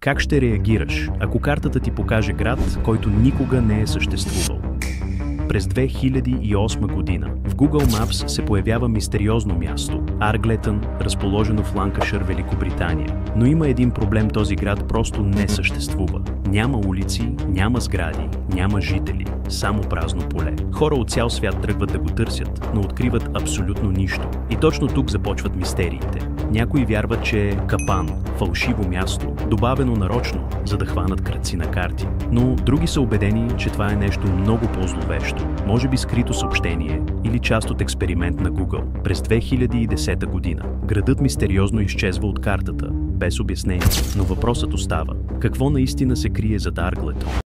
Как ще реагираш, ако картата ти покаже град, който никога не е съществувал? През 2008 година в Google Maps се появява мистериозно място – Арглетън, разположено в Ланкашир, Великобритания. Но има един проблем – този град просто не съществува. Няма улици, няма сгради, няма жители, само празно поле. Хора от цял свят тръгват да го търсят, но откриват абсолютно нищо. И точно тук започват мистериите. Някои вярват, че е капан, фалшиво място, добавено нарочно, за да хванат крадци на карти. Но други са убедени, че това е нещо много по-зловещо. Може би скрито съобщение или част от експеримент на Google. През 2010 година градът мистериозно изчезва от картата, без обяснение. Но въпросът остава. Какво наистина се крие зад Арглетън?